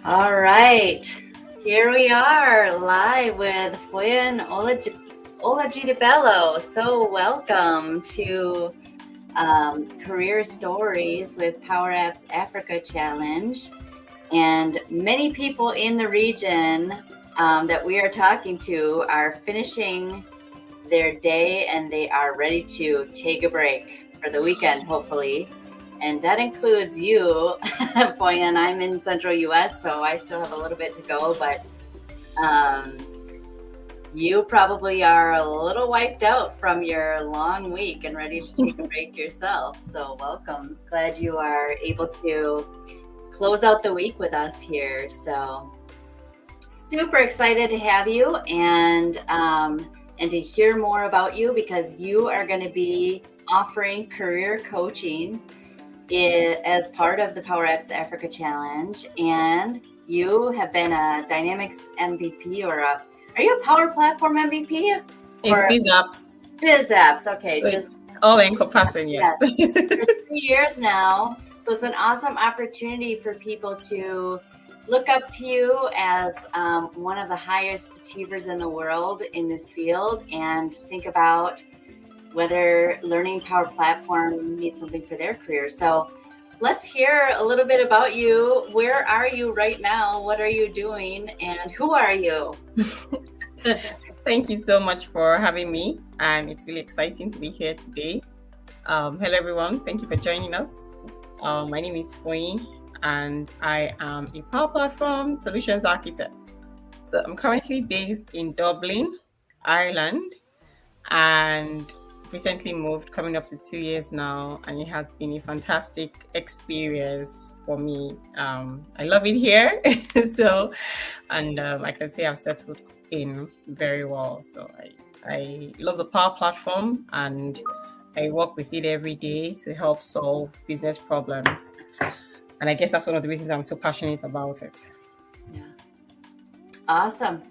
All right, here we are live with Foyin Olajide-Bello. So welcome to Career Stories with Power Apps Africa Challenge. And many people in the region that we are talking to are finishing their day and they are ready to take a break for the weekend, hopefully. And that includes you, Foyin. I'm in central US, so I still have a little bit to go, but you probably are a little wiped out from your long week and ready to take a break yourself. So welcome. Glad you are able to close out the week with us here. So super excited to have you and to hear more about you, because you are going to be offering career coaching as part of the Power Apps Africa Challenge, and you have been a Dynamics MVP are you a Power Platform MVP? It's Biz Apps, okay. Just all encompassing, yes. For 3 years now. So it's an awesome opportunity for people to look up to you as one of the highest achievers in the world in this field, and think about whether learning Power Platform needs something for their career. So let's hear a little bit about you. Where are you right now? What are you doing? And who are you? Thank you so much for having me. And it's really exciting to be here today. Hello, everyone. Thank you for joining us. My name is Foyin, and I am a Power Platform Solutions Architect. So I'm currently based in Dublin, Ireland, and recently moved, coming up to 2 years now, and it has been a fantastic experience for me. I love it here. I can say I've settled in very well. So I love the Power Platform, and I work with it every day to help solve business problems. And I guess that's one of the reasons I'm so passionate about it. Yeah. Awesome.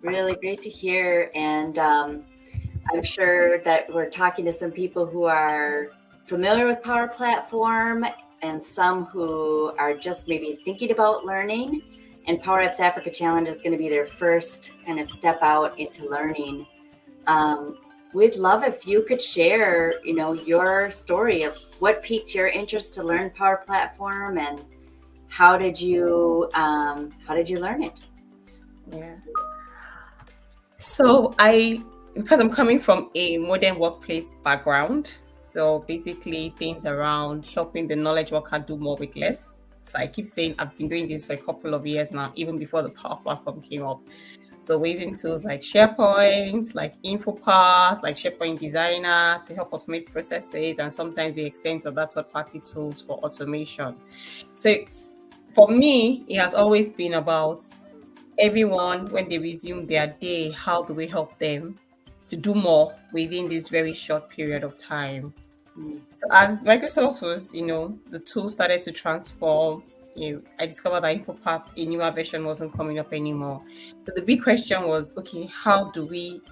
Really great to hear. And I'm sure that we're talking to some people who are familiar with Power Platform and some who are just maybe thinking about learning. And Power Apps Africa Challenge is going to be their first kind of step out into learning. We'd love if you could share, your story of what piqued your interest to learn Power Platform, and how did you learn it? Yeah. So because I'm coming from a modern workplace background, so basically things around helping the knowledge worker do more with less. So I keep saying I've been doing this for a couple of years now, even before the Power Platform came up. So we're using tools like SharePoint, like InfoPath, like SharePoint Designer to help automate processes, and sometimes we extend to other third-party tools for automation. So for me, it has always been about everyone, when they resume their day, how do we help them to do more within this very short period of time? So as Microsoft was, the tool started to transform, I discovered that InfoPath, a newer version, wasn't coming up anymore. So the big question was, okay, how do we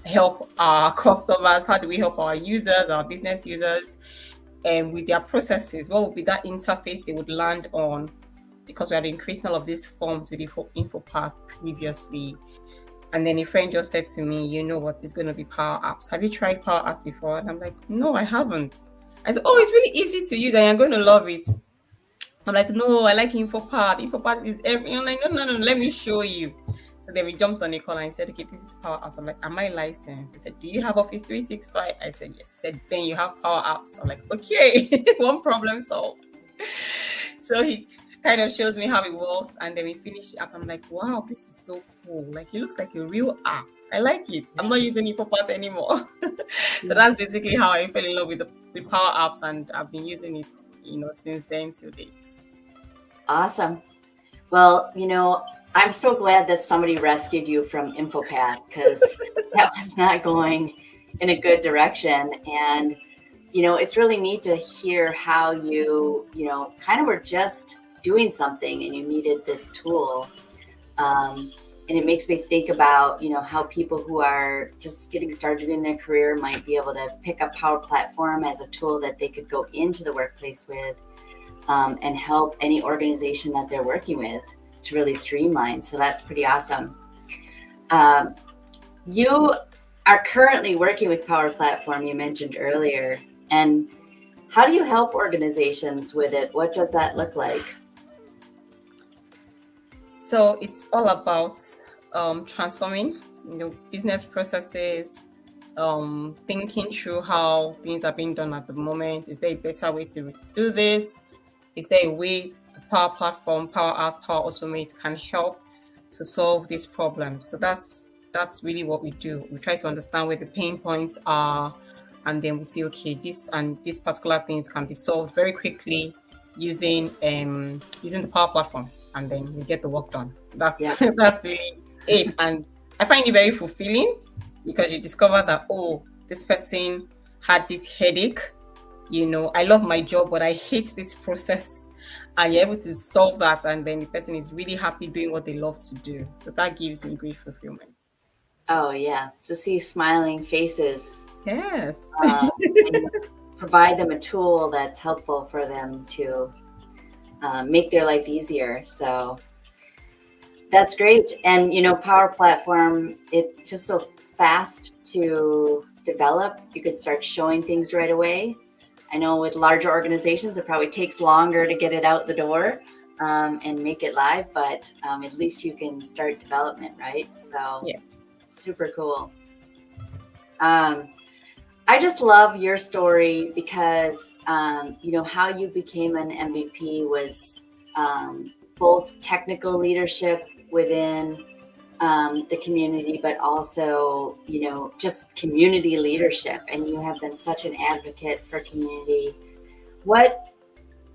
help our customers? How do we help our users, our business users, and with their processes? What would be that interface they would land on? Because we had been creating all of these forms with InfoPath previously. And then a friend just said to me, you know what, it's going to be Power Apps. Have you tried Power Apps before? And I'm like, no, I haven't. I said, it's really easy to use and you're going to love it. I'm like, no, I like InfoPath. InfoPath is everything. I'm like, no, let me show you. So then we jumped on a call and I said, okay, this is Power Apps. I'm like, am I licensed? He said, do you have Office 365? I said, yes. He said, then you have Power Apps. I'm like, okay, one problem solved. So he kind of shows me how it works, and then we finish the app. I'm like, wow, this is so cool. Like, it looks like a real app. I like it. I'm not using InfoPath anymore. So that's basically how I fell in love with Power Apps, and I've been using it, since then till date. Awesome. Well, I'm so glad that somebody rescued you from InfoPath, because that was not going in a good direction. And it's really neat to hear how you, kind of were just doing something and you needed this tool. And it makes me think about, how people who are just getting started in their career might be able to pick up Power Platform as a tool that they could go into the workplace with. and help any organization that they're working with to really streamline. So that's pretty awesome. You are currently working with Power Platform, you mentioned earlier. And how do you help organizations with it? What does that look like? So it's all about transforming, business processes, thinking through how things are being done at the moment. Is there a better way to do this? Is there a way the Power Platform, Power Apps, Power Automate can help to solve this problem? So that's really what we do. We try to understand where the pain points are, and then we see, okay, this and these particular things can be solved very quickly using the Power Platform, and then we get the work done. So that's Yeah. that's really it. And I find it very fulfilling because you discover that, oh, this person had this headache. I love my job, but I hate this process. And you're able to solve that, and then the person is really happy doing what they love to do. So that gives me great fulfillment. Oh, yeah. To see smiling faces Yes. and provide them a tool that's helpful for them to make their life easier. So that's great. And, Power Platform, it's just so fast to develop. You could start showing things right away. I know with larger organizations, it probably takes longer to get it out the door and make it live, but at least you can start development, right? So Yeah. super cool. I just love your story because, how you became an MVP was both technical leadership within the community, but also, just community leadership. And you have been such an advocate for community. What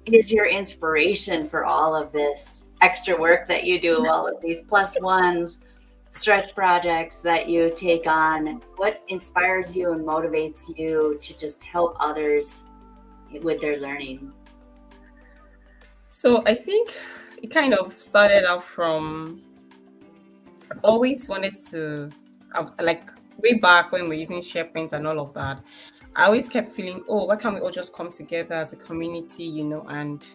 is your inspiration for all of this extra work that you do, all of these plus ones, stretch projects that you take on? What inspires you and motivates you to just help others with their learning? So I think it kind of started out from, I've always wanted to, like way back when we're using SharePoint and all of that, I always kept feeling, oh, why can't we all just come together as a community, and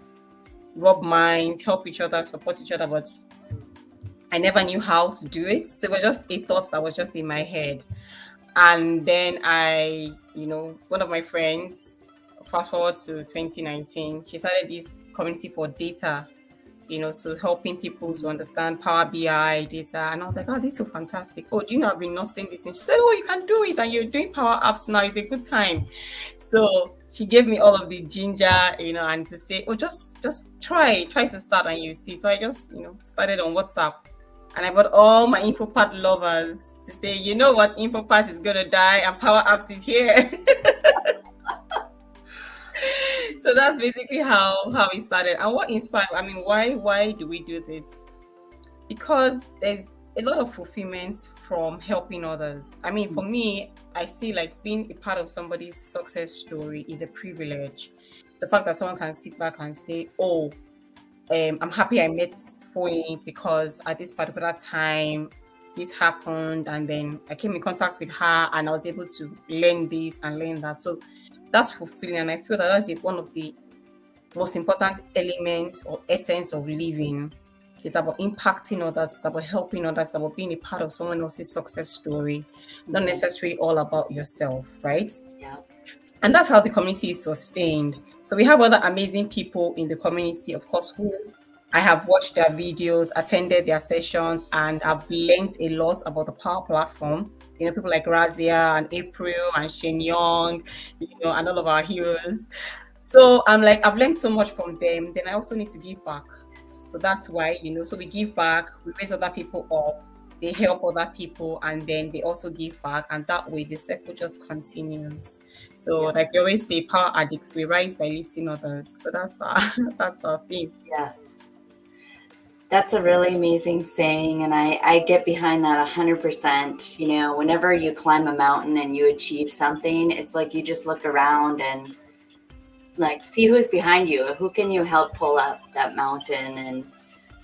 rub minds, help each other, support each other? But I never knew how to do it. So it was just a thought that was just in my head. And then one of my friends, fast forward to 2019, she started this community for data, so helping people to understand Power BI data. And I was like, oh, this is so fantastic. Oh, do you know I've been nursing this thing? She said, oh, you can do it. And you're doing Power Apps now. It's a good time. So she gave me all of the ginger, and to say, oh, just try to start and you see. So I just, started on WhatsApp. And I got all my InfoPath lovers to say, you know what, InfoPath is going to die and Power Apps is here. So that's basically how it started. And what inspired, why do we do this? Because there's a lot of fulfillment from helping others. For me, I see like being a part of somebody's success story is a privilege. The fact that someone can sit back and say, oh, I'm happy I met Foyin because at this particular time this happened, and then I came in contact with her and I was able to learn this and learn that. So that's fulfilling, and I feel that that's one of the most important elements or essence of living. It's about impacting others, it's about helping others, it's about being a part of someone else's success story, not necessarily all about yourself, right? Yeah. And that's how the community is sustained. So we have other amazing people in the community, of course, who I have watched their videos, attended their sessions, and I've learned a lot about the Power Platform. People like Razia and April and Shane Young, and all of our heroes. So I'm like, I've learned so much from them. Then I also need to give back. So that's why, so we give back, we raise other people up, they help other people, and then they also give back, and that way the circle just continues. So like we always say, power addicts, we rise by lifting others. So that's our theme. Yeah. That's a really amazing saying, and I get behind that 100%. Whenever you climb a mountain and you achieve something, it's like you just look around and like see who's behind you, who can you help pull up that mountain.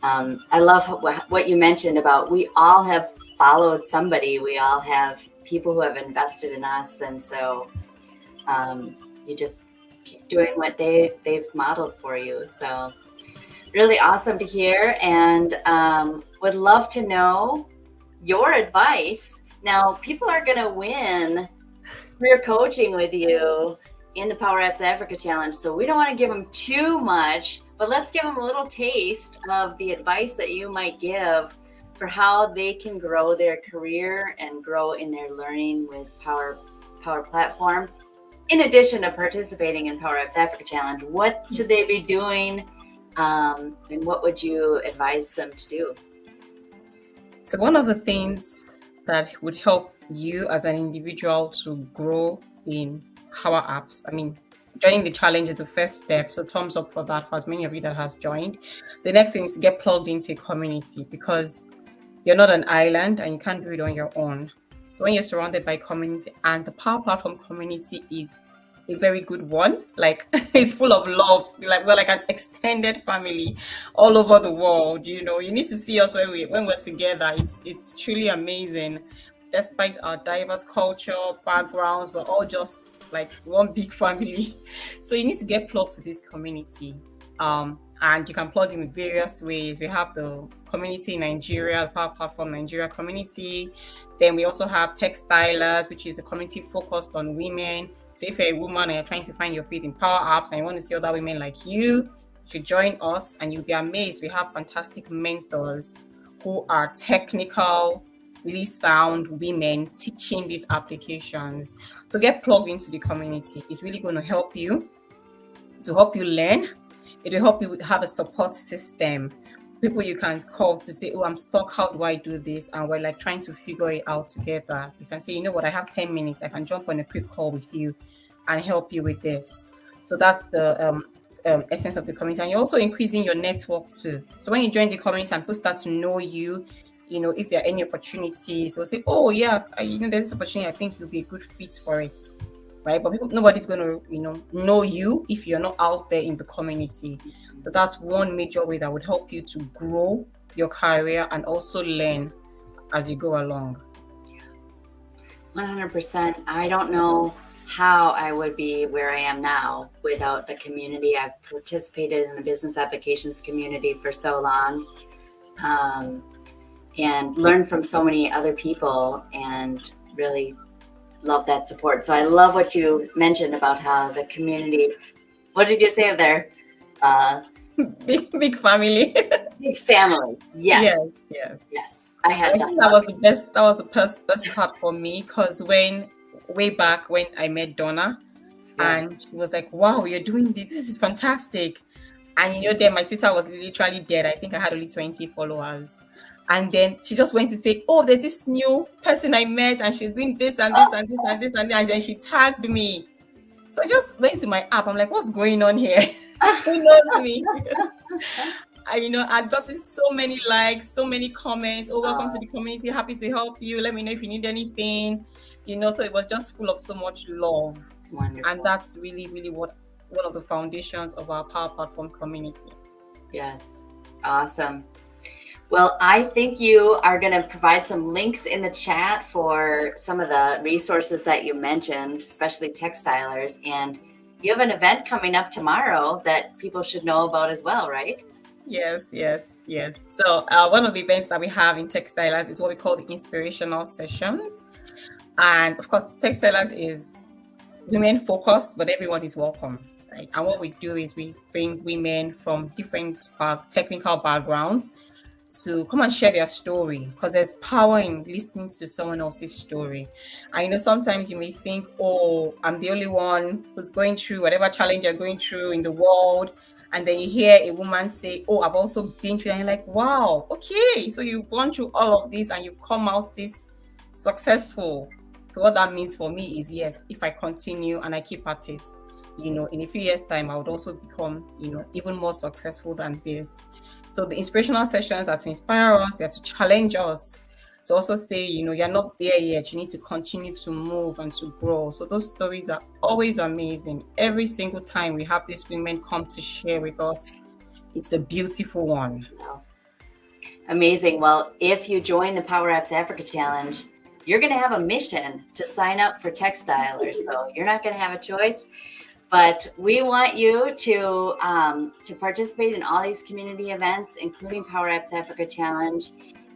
And I love what you mentioned about we all have followed somebody, we all have people who have invested in us, and so you just keep doing what they've modeled for you. So really awesome to hear, and would love to know your advice. Now, people are going to win career coaching with you in the Power Apps Africa Challenge, so we don't want to give them too much, but let's give them a little taste of the advice that you might give for how they can grow their career and grow in their learning with Power Platform. In addition to participating in Power Apps Africa Challenge, what should they be doing, and what would you advise them to do? So one of the things that would help you as an individual to grow in Power Apps, I mean, joining the challenge is the first step. So thumbs up for that for as many of you that has joined. The next thing is to get plugged into a community, because you're not an island and you can't do it on your own. So when you're surrounded by community, and the Power Platform community is a very good one, like it's full of love, like we're like an extended family all over the world. You need to see us when we're together. It's truly amazing. Despite our diverse culture backgrounds, we're all just like one big family. So you need to get plugged to this community, and you can plug in various ways. We have the community in Nigeria, the Power Platform Nigeria community. Then we also have Textilers, which is a community focused on women. So if you're a woman and you're trying to find your feet in Power Apps and you want to see other women like you should join us, and you'll be amazed. We have fantastic mentors who are technical, really sound women teaching these applications. So get plugged into the community. It's really going to help you learn. It will help you have a support system, people you can call to say, oh, I'm stuck, how do I do this? And we're like trying to figure it out together. You can say, you know what, I have 10 minutes, I can jump on a quick call with you and help you with this. So that's the essence of the community. And you're also increasing your network too. So when you join the community and people start to know you, if there are any opportunities, they'll say, oh yeah, there's this opportunity, I think you'll be a good fit for it. Right? But nobody's going to, know you if you're not out there in the community. So that's one major way that would help you to grow your career and also learn as you go along. 100%. I don't know how I would be where I am now without the community. I've participated in the business applications community for so long, and learned from so many other people, and really love that support. So I love what you mentioned about how the community, what did you say there? Big family. Big family. Yes. I had that. That was the best. That was the best part for me, because way back when I met Donna, and she was like, wow, you're doing this. This is fantastic. And then my Twitter was literally dead. I think I had only 20 followers. And then she just went to say, oh, there's this new person I met and she's doing this and this and this and this and this. And then she tagged me. So I just went to my app. I'm like, what's going on here? Who knows me? I've gotten so many likes, so many comments. Oh, welcome to the community. Happy to help you. Let me know if you need anything. So it was just full of so much love. Wonderful. And that's really, really one of the foundations of our Power Platform community. Yes. Awesome. Well, I think you are going to provide some links in the chat for some of the resources that you mentioned, especially Textilers. And you have an event coming up tomorrow that people should know about as well, right? Yes. So one of the events that we have in Textilers is what we call the inspirational sessions. And of course, Textilers is women focused, but everyone is welcome. Right? And what we do is we bring women from different technical backgrounds to come and share their story, because there's power in listening to someone else's story. And sometimes you may think, oh, I'm the only one who's going through whatever challenge you're going through in the world. And then you hear a woman say, oh, I've also been through, and you're like, wow, okay, so you've gone through all of this and you've come out this successful. So what that means for me is, yes, if I continue and I keep at it, in a few years' time, I would also become, even more successful than this. So the inspirational sessions are to inspire us, they're to challenge us, to also say, you're not there yet, you need to continue to move and to grow. So those stories are always amazing. Every single time we have these women come to share with us, it's a beautiful one. Wow. Amazing. Well, if you join the Power Apps Africa Challenge, you're going to have a mission to sign up for Textilers. So you're not going to have a choice. But we want you to participate in all these community events, including Power Apps Africa Challenge.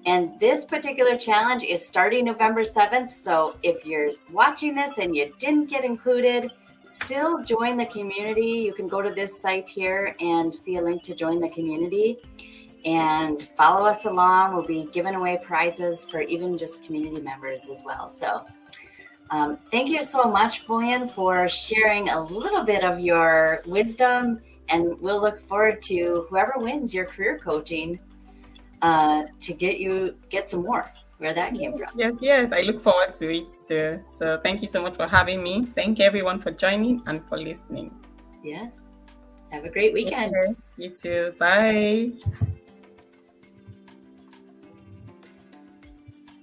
And this particular challenge is starting November 7th. So if you're watching this and you didn't get included, still join the community. You can go to this site here and see a link to join the community and follow us along. We'll be giving away prizes for even just community members as well. So thank you so much, Foyin, for sharing a little bit of your wisdom. And we'll look forward to whoever wins your career coaching to get some more where that came from. Yes. I look forward to it. So thank you so much for having me. Thank everyone for joining and for listening. Yes. Have a great weekend. You too. Bye.